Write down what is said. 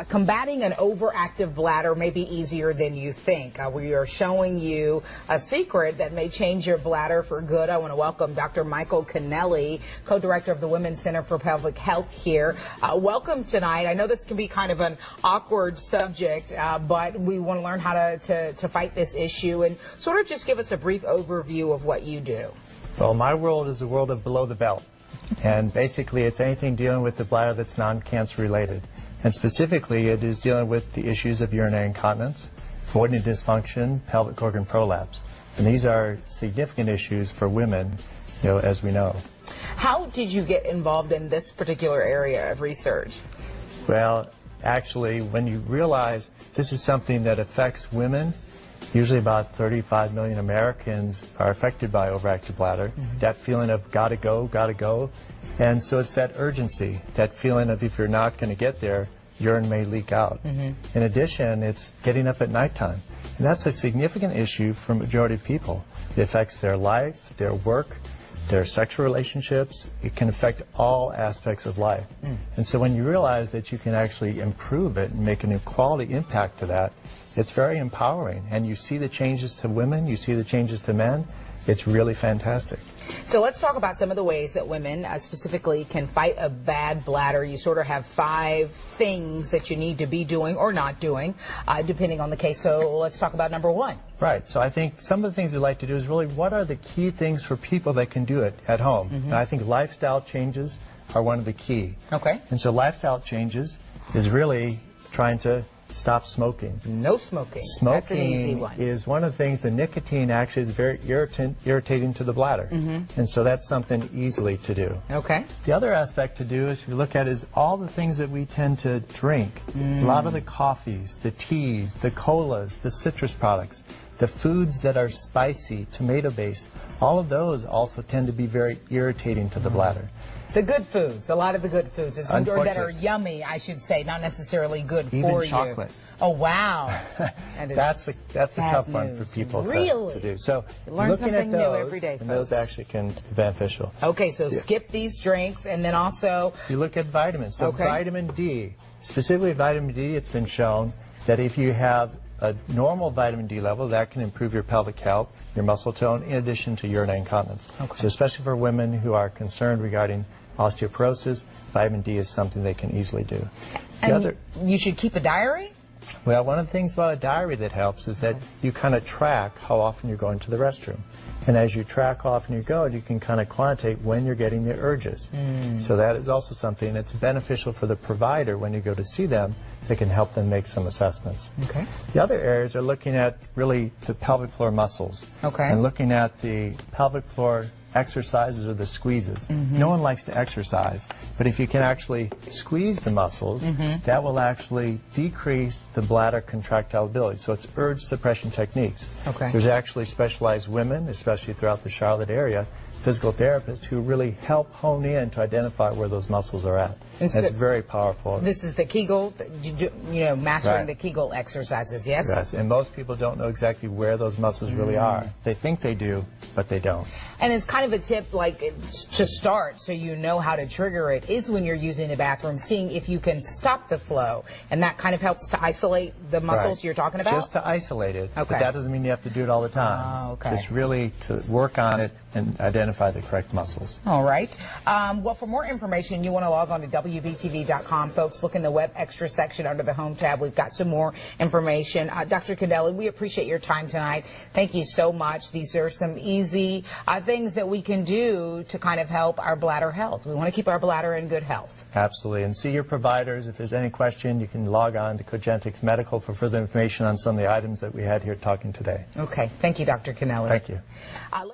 combating an overactive bladder may be easier than you think. We are showing you a secret that may change your bladder for good. I want to welcome Dr. Michael Kennelly, co-director of the Women's Center for Pelvic Health here. Welcome tonight. I know this can be kind of an awkward subject, but we want to learn how to fight this issue and sort of just give us a brief overview of what you do. Well, my world is the world of below the belt. And basically, it's anything dealing with the bladder that's non-cancer related. And specifically, it is dealing with the issues of urinary incontinence, voiding dysfunction, pelvic organ prolapse. And these are significant issues for women, as we know. How did you get involved in this particular area of research? Well, actually, when you realize this is something that affects women, usually about 35 million Americans are affected by overactive bladder. That feeling of gotta go. And so it's that urgency, that feeling of if you're not going to get there, urine may leak out. In addition, it's getting up at nighttime. And that's a significant issue for a majority of people. It affects their life, their work, their sexual relationships. It can affect all aspects of life. And so when you realize that you can actually improve it and make an equality impact to that, it's very empowering. And you see the changes to women, you see the changes to men. It's really fantastic. So let's talk about some of the ways that women specifically can fight a bad bladder. You sort of have 5 things that you need to be doing or not doing, depending on the case. So let's talk about number 1. Right. So I think some of the things we like to do is really what are the key things for people that can do it at home. And I think lifestyle changes are one of the key. Okay. And so lifestyle changes is really trying to stop smoking. No smoking. Smoking That's an easy one. Is one of the things. The nicotine actually is very irritating to the bladder. And so that's something easily to do. Okay. The other aspect to do is, if you look at, is all the things that we tend to drink. A lot of the coffees, the teas, the colas, the citrus products, the foods that are spicy, tomato-based, all of those also tend to be very irritating to the bladder. The good foods, a lot of the good foods, or that are yummy, I should say, not necessarily good for you. Even chocolate. Oh, wow. That's a tough one for people to do. So learn looking something at those, new every day, and those actually can be beneficial. Okay, so skip these drinks, and then also you look at vitamins. So vitamin D, specifically vitamin D, it's been shown that if you have a normal vitamin D level, that can improve your pelvic health, your muscle tone, in addition to urinary incontinence. So especially for women who are concerned regarding osteoporosis, vitamin D is something they can easily do. And you should keep a diary? Well, one of the things about a diary that helps is that you kind of track how often you're going to the restroom. And as you track how often you go, you can kind of quantitate when you're getting the urges. So that is also something that's beneficial for the provider when you go to see them. They can help them make some assessments. Okay. The other areas are looking at really the pelvic floor muscles. And looking at the pelvic floor exercises or the squeezes. No one likes to exercise, but if you can actually squeeze the muscles, that will actually decrease the bladder contractility. So it's urge suppression techniques. There's actually specialized women, especially throughout the Charlotte area, physical therapists who really help hone in to identify where those muscles are at. And so it's very powerful. This is the Kegel, mastering the Kegel exercises, yes? Yes, and most people don't know exactly where those muscles really are. They think they do, but they don't. And it's kind of a tip, like, to start so you know how to trigger it, is when you're using the bathroom, seeing if you can stop the flow. And that kind of helps to isolate the muscles you're talking about? Just to isolate it, but that doesn't mean you have to do it all the time. Just really to work on it and identify the correct muscles. All right. Well, for more information, you want to log on to WBTV.com, folks. Look in the Web Extra section under the Home tab. We've got some more information. Dr. Kennelly, we appreciate your time tonight. Thank you so much. These are some easy things that we can do to kind of help our bladder health. We want to keep our bladder in good health. Absolutely. And see your providers. If there's any question, you can log on to Cogentix Medical for further information on some of the items that we had here talking today. Okay. Thank you, Dr. Kennelly. Thank you.